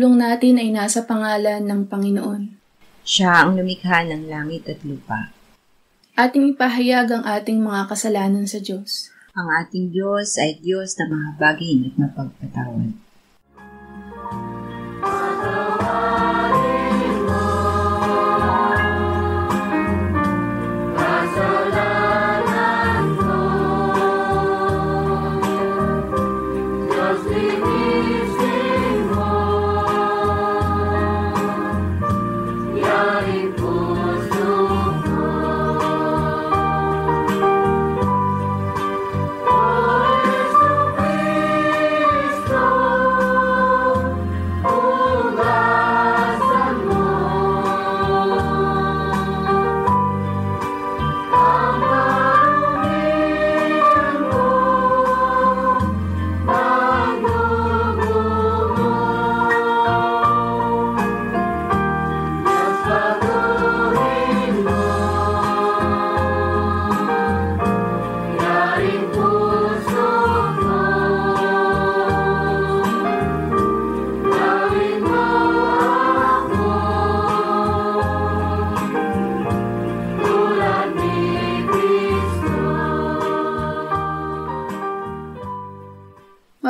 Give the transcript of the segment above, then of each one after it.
pagtulong natin ay nasa pangalan ng Panginoon. Siya ang lumikha ng langit at lupa. Ating ipahayag ang ating mga kasalanan sa Diyos. Ang ating Diyos ay Diyos na mahabagin at mapagpatawad.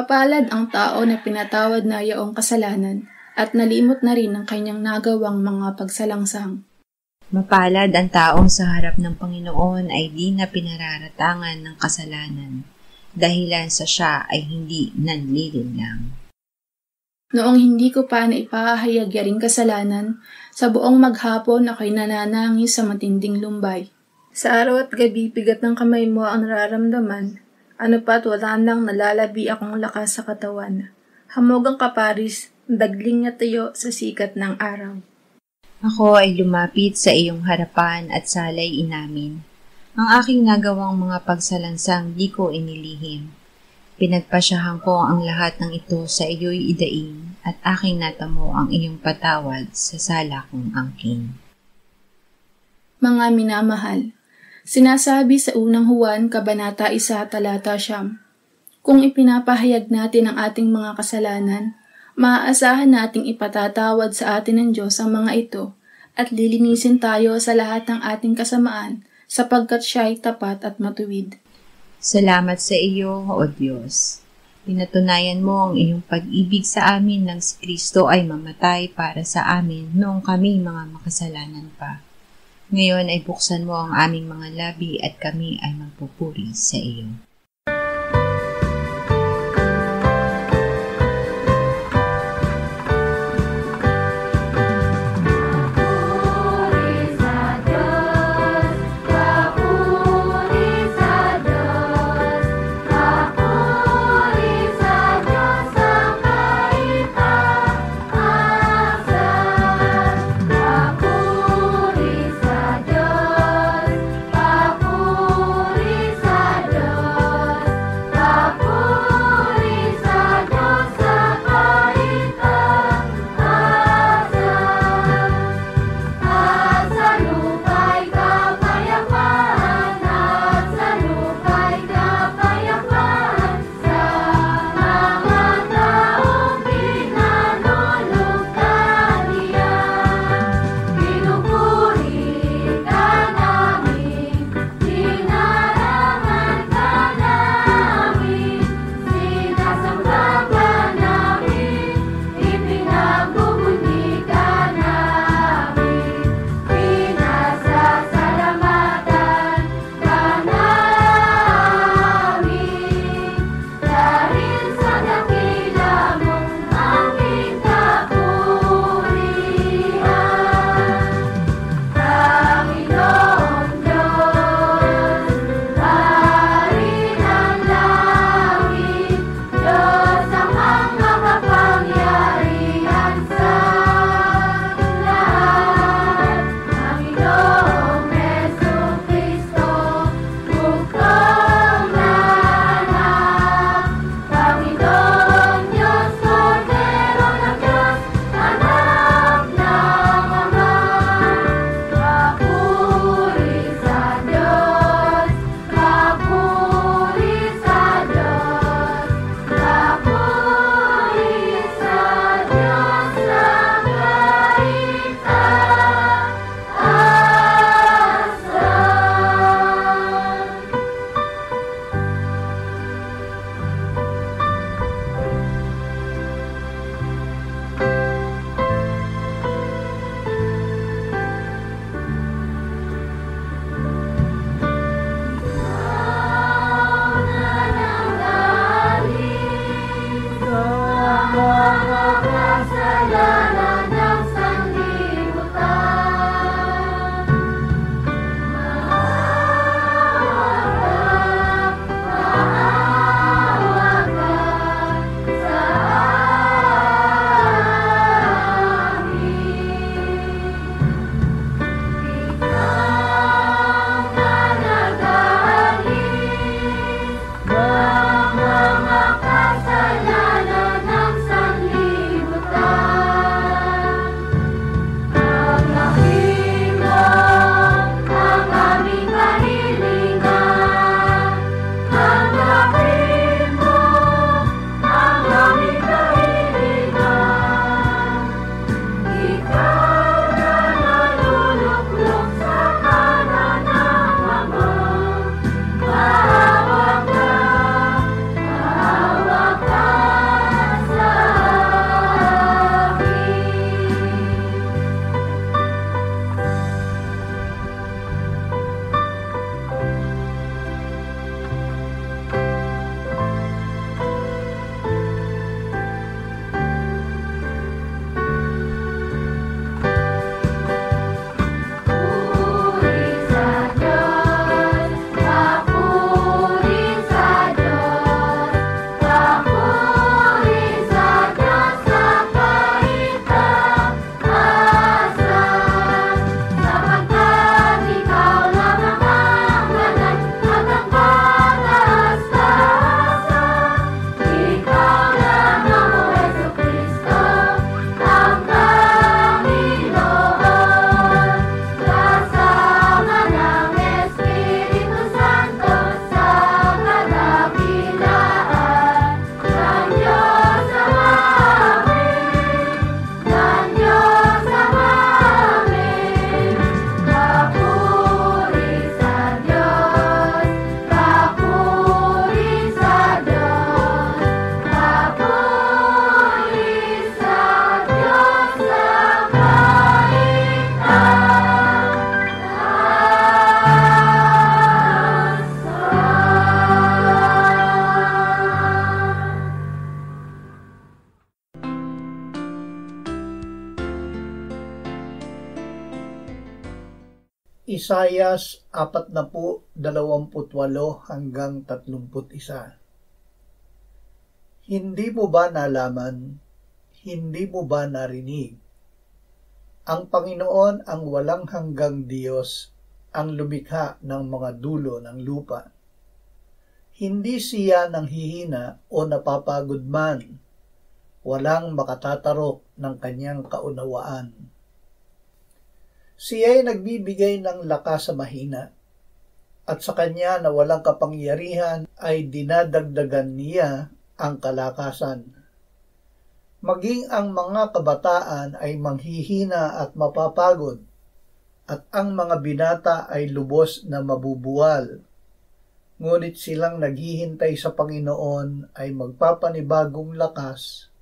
Mapalad ang tao na pinatawad na yaong kasalanan at nalimot na rin ang kanyang nagawang mga pagsalangsang. Mapalad ang taong sa harap ng Panginoon ay di na pinararatangan ng kasalanan, dahilan sa siya ay hindi nanlilinlang. Noong hindi ko pa naipahayag yaring kasalanan, sa buong maghapon ako'y nananangis sa matinding lumbay. Sa araw at gabi, bigat ng kamay mo ang nararamdaman. Ano pa't wala nang nalalabi akong lakas sa katawan. Hamog ang kaparis, dagling na tayo sa sikat ng araw. Ako ay lumapit sa iyong harapan at salay inamin. Ang aking nagawang mga pagsalansang di ko inilihim. Pinagpasyahan ko ang lahat ng ito sa iyo'y idaing at aking natamo ang iyong patawad sa sala kong angkin. Mga minamahal, sinasabi sa unang Juan, Kabanata 1, Talata 9, kung ipinapahayag natin ang ating mga kasalanan, maaasahan nating ipatatawad sa atin ng Diyos ang mga ito at lilinisin tayo sa lahat ng ating kasamaan sapagkat siya ay tapat at matuwid. Salamat sa iyo, O Diyos. Pinatunayan mo ang iyong pag-ibig sa amin nang si Kristo ay mamatay para sa amin noong kami mga makasalanan pa. Ngayon ay buksan mo ang aming mga labi at kami ay magpupuri sa iyo. Papuri sa Diyos. Isayas 40:28-31. Hindi mo ba nalaman? Hindi mo ba narinig? Ang Panginoon ang walang hanggang Diyos, ang lumikha ng mga dulo ng lupa. Hindi siya nanghihina o napapagod man. Walang makatatarok ng kanyang kaunawaan. Siya'y nagbibigay ng lakas sa mahina, at sa kanya na walang kapangyarihan ay dinadagdagan niya ang kalakasan. Maging ang mga kabataan ay manghihina at mapapagod, at ang mga binata ay lubos na mabubuwal. Ngunit silang naghihintay sa Panginoon ay magpapanibagong lakas.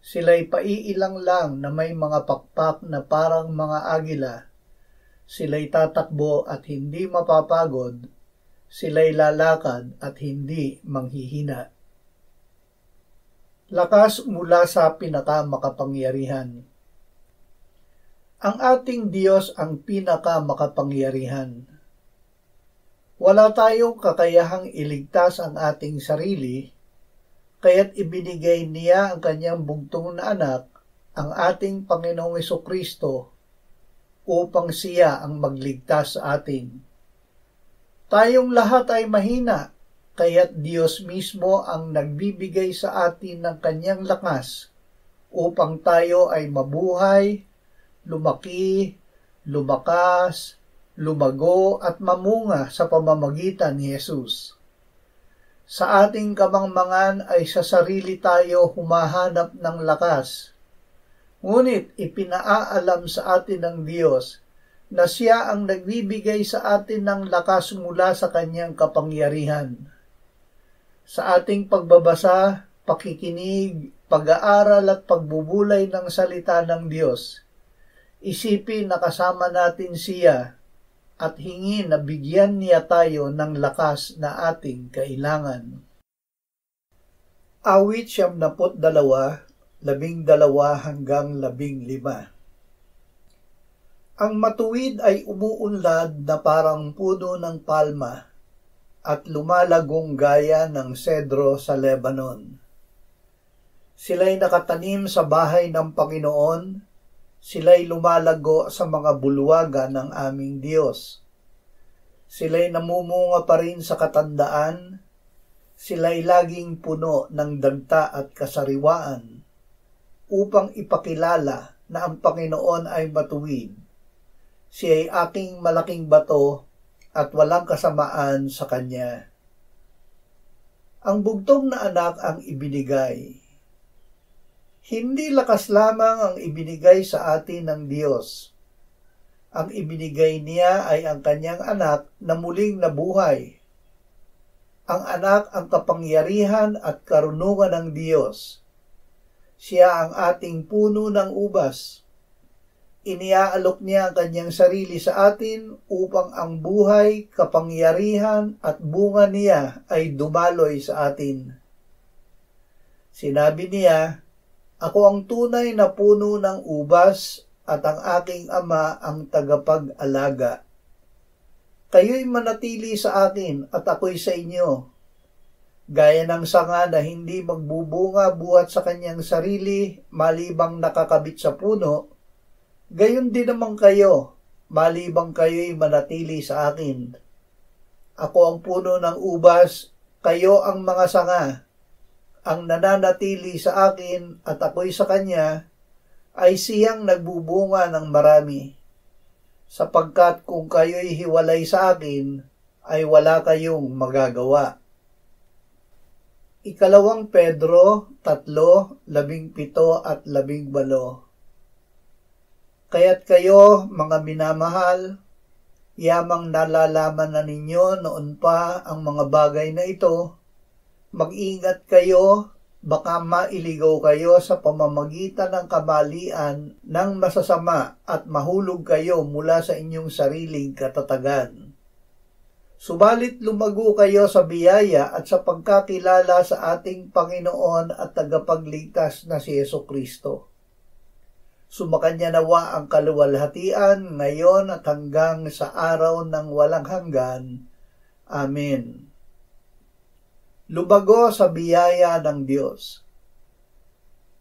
Sila'y paiilang lang na may mga pakpak na parang mga agila. Sila'y tatakbo at hindi mapapagod. Sila'y lalakad at hindi manghihina. Lakas mula sa pinakamakapangyarihan. Ang ating Diyos ang pinakamakapangyarihan. Wala tayong kakayahang iligtas ang ating sarili, kaya't ibinigay niya ang kanyang bugtong na anak, ang ating Panginoong Jesucristo, upang siya ang magligtas sa atin. Tayong lahat ay mahina, kaya't Diyos mismo ang nagbibigay sa atin ng kanyang lakas upang tayo ay mabuhay, lumaki, lumakas, lumago at mamunga sa pamamagitan ni Jesus. Sa ating kamangmangan ay sa sarili tayo humahanap ng lakas. Ngunit ipinaalam sa atin ng Diyos na siya ang nagbibigay sa atin ng lakas mula sa kanyang kapangyarihan. Sa ating pagbabasa, pakikinig, pag-aaral at pagbubulay ng salita ng Diyos, isipin na kasama natin siya at hingin na bigyan niya tayo ng lakas na ating kailangan. Awit 72, 12-15. Ang matuwid ay umuunlad na parang puno ng palma at lumalagong gaya ng sedro sa Lebanon. Sila'y nakatanim sa bahay ng Panginoon, sila'y lumalago sa mga bulwagan ng aming Diyos. Sila'y namumunga pa rin sa katandaan, sila'y laging puno ng dagta at kasariwaan, upang ipakilala na ang Panginoon ay matuwid. Siya'y aking malaking bato at walang kasamaan sa kanya. Ang bugtong na anak ang ibinigay. Hindi lakas lamang ang ibinigay sa atin ng Diyos. Ang ibinigay niya ay ang kanyang anak na muling nabuhay. Ang anak ang kapangyarihan at karunungan ng Diyos. Siya ang ating puno ng ubas. Iniaalok niya ang kanyang sarili sa atin upang ang buhay, kapangyarihan at bunga niya ay dumaloy sa atin. Sinabi niya, "Ako ang tunay na puno ng ubas at ang aking ama ang tagapag-alaga. Kayo'y manatili sa akin at ako'y sa inyo. Gaya ng sanga na hindi magbubunga buhat sa kanyang sarili malibang nakakabit sa puno, gayon din naman kayo, malibang kayo'y manatili sa akin. Ako ang puno ng ubas, kayo ang mga sanga. Ang nananatili sa akin at ako'y sa kanya, ay siyang nagbubunga ng marami. Sapagkat kung kayo'y hiwalay sa akin, ay wala kayong magagawa." 2 Pedro 3:17-18. Kaya't kayo, mga minamahal, yamang nalalaman na ninyo noon pa ang mga bagay na ito, mag-ingat kayo, baka mailigaw kayo sa pamamagitan ng kamalian ng masasama at mahulog kayo mula sa inyong sariling katatagan. Subalit lumago kayo sa biyaya at sa pagkakilala sa ating Panginoon at tagapagligtas na si Jesucristo. Sumakanya nawa ang kaluwalhatian ngayon at hanggang sa araw ng walang hanggan. Amen. Lumago sa biyaya ng Diyos.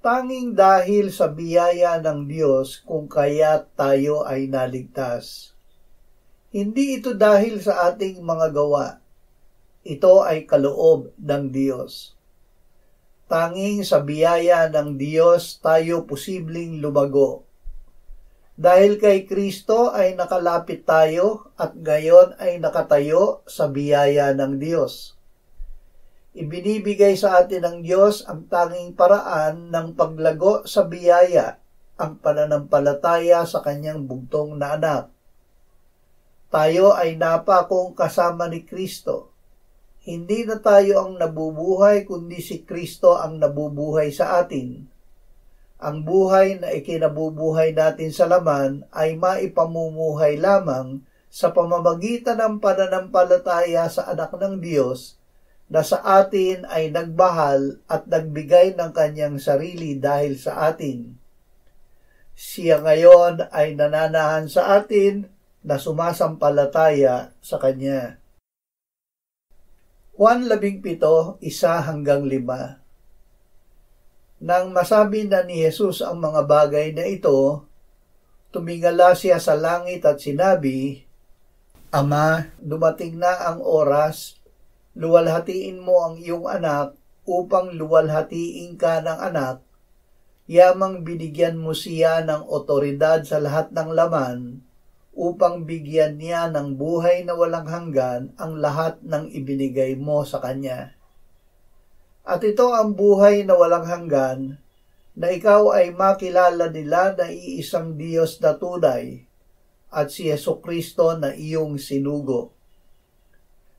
Tanging dahil sa biyaya ng Diyos kung kaya't tayo ay naligtas. Hindi ito dahil sa ating mga gawa. Ito ay kaloob ng Diyos. Tanging sa biyaya ng Diyos tayo posibleng lumago. Dahil kay Kristo ay nakalapit tayo at gayon ay nakatayo sa biyaya ng Diyos. Ibinibigay sa atin ng Diyos ang tanging paraan ng paglago sa biyaya, ang pananampalataya sa kanyang bugtong na anak. Tayo ay napakong kasama ni Kristo. Hindi na tayo ang nabubuhay, kundi si Kristo ang nabubuhay sa atin. Ang buhay na ikinabubuhay natin sa laman ay maipamumuhay lamang sa pamamagitan ng pananampalataya sa anak ng Diyos na sa atin ay nagbahal at nagbigay ng kanyang sarili dahil sa atin. Siya ngayon ay nananahan sa atin na sumasampalataya sa kanya. Juan 17:1-5. Nang masabi na ni Jesus ang mga bagay na ito, tumingala siya sa langit at sinabi, Ama, dumating na ang oras, luwalhatiin mo ang iyong anak upang luwalhatiin ka ng anak, yamang binigyan mo siya ng otoridad sa lahat ng laman, upang bigyan niya ng buhay na walang hanggan ang lahat ng ibinigay mo sa kanya. At ito ang buhay na walang hanggan, na ikaw ay makilala nila na iisang Diyos na tunay, at si Jesucristo na iyong sinugo.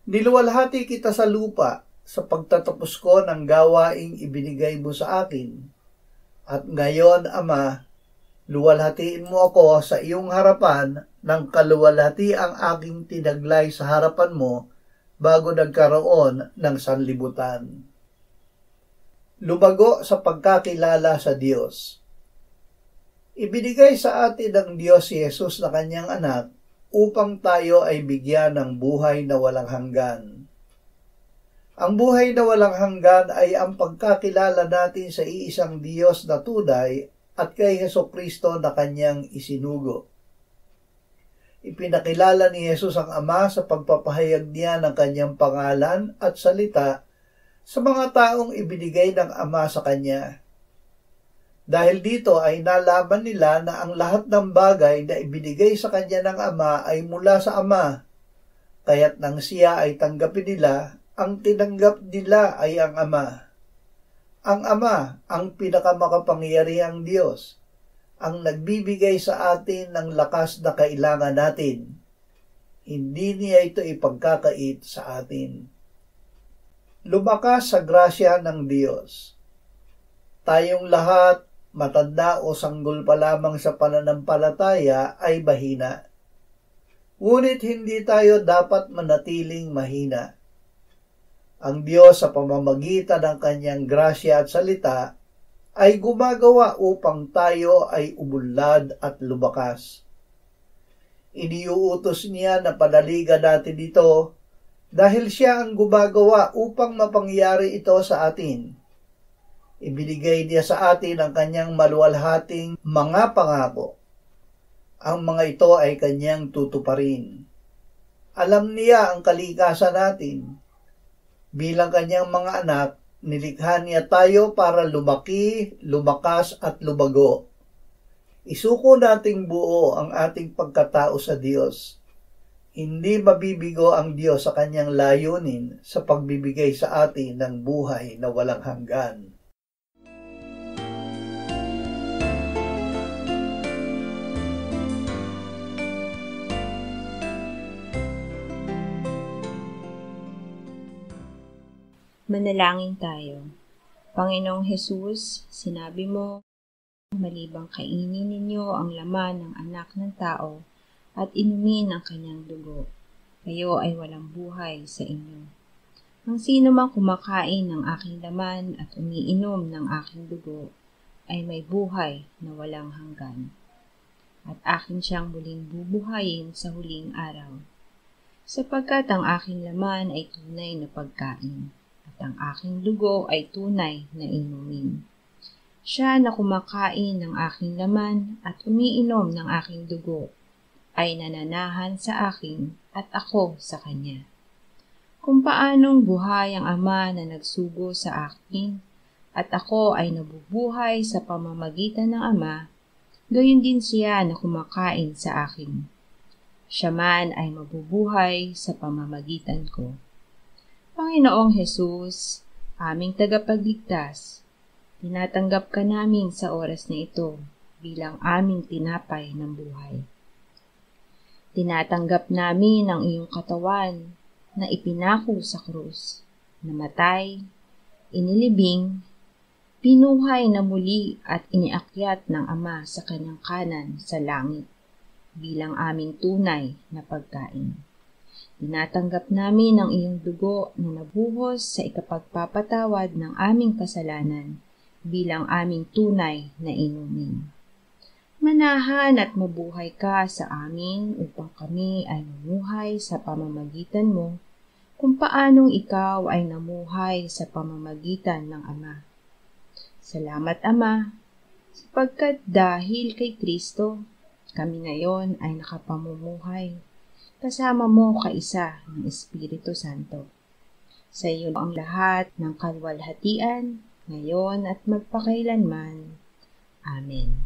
Niluwalhati kita sa lupa sa pagtatapos ko ng gawaing ibinigay mo sa akin. At ngayon, Ama, luwalhatiin mo ako sa iyong harapan ng kaluwalhati ang aking tinaglay sa harapan mo bago nagkaroon ng sanlibutan. Lumago sa pagkakilala sa Diyos. Ibinigay sa atin ng Diyos si Jesus na kanyang anak upang tayo ay bigyan ng buhay na walang hanggan. Ang buhay na walang hanggan ay ang pagkakilala natin sa iisang Diyos na tunay at kay Jesucristo na kanyang isinugo. Ipinakilala ni Jesus ang Ama sa pagpapahayag niya ng kanyang pangalan at salita sa mga taong ibinigay ng Ama sa kanya. Dahil dito ay nalaman nila na ang lahat ng bagay na ibinigay sa kanya ng Ama ay mula sa Ama, kaya't nang siya ay tanggapin nila, ang tinanggap nila ay ang Ama. Ang Ama, ang pinakamakapangyarihang Diyos, ang nagbibigay sa atin ng lakas na kailangan natin. Hindi niya ito ipagkakait sa atin. Lumakas sa grasya ng Diyos. Tayong lahat, matanda o sanggol pa lamang sa pananampalataya, ay mahina. Ngunit hindi tayo dapat manatiling mahina. Ang Diyos sa pamamagitan ng kanyang grasya at salita ay gumagawa upang tayo ay umunlad at lumakas. Iniuutos niya na padaligan natin ito dahil siya ang gumagawa upang mapangyari ito sa atin. Ibinigay niya sa atin ang kanyang maluwalhating mga pangako. Ang mga ito ay kanyang tutuparin. Alam niya ang kalikasan natin. Bilang kanyang mga anak, nilikha niya tayo para lumaki, lumakas at lumago. Isuko nating buo ang ating pagkatao sa Diyos. Hindi mabibigo ang Diyos sa kanyang layunin sa pagbibigay sa atin ng buhay na walang hanggan. Manalangin tayo. Panginoong Hesus, sinabi mo, malibang kainin ninyo ang laman ng anak ng tao at inumin ang kanyang dugo, kayo ay walang buhay sa inyo. Ang sino mang kumakain ng aking laman at umiinom ng aking dugo, ay may buhay na walang hanggan. At akin siyang muling bubuhayin sa huling araw. Sapagkat ang aking laman ay tunay na pagkain, at ang aking dugo ay tunay na inumin. Siya na kumakain ng aking laman at umiinom ng aking dugo, ay nananahan sa akin at ako sa kanya. Kung paanong buhay ang Ama na nagsugo sa akin, at ako ay nabubuhay sa pamamagitan ng Ama, gayon din siya na kumakain sa akin. Siya man ay mabubuhay sa pamamagitan ko. Panginoong Hesus, aming tagapagligtas, tinatanggap ka namin sa oras na ito bilang aming tinapay ng buhay. Tinatanggap namin ang iyong katawan na ipinako sa krus, namatay, inilibing, pinuhay na muli at iniakyat ng Ama sa kanyang kanan sa langit bilang aming tunay na pagkain. Tinatanggap namin ang iyong dugo na nabuhos sa ikapagpapatawad ng aming kasalanan bilang aming tunay na inumin. Manahan at mabuhay ka sa amin upang kami ay mamuhay sa pamamagitan mo kung paanong ikaw ay namuhay sa pamamagitan ng Ama. Salamat, Ama, sapagkat dahil kay Kristo, kami ngayon ay nakapamumuhay, kasama mo kaisa ng Espiritu Santo. Sa iyo ang lahat ng kalwalhatian, ngayon at magpakailanman. Amen.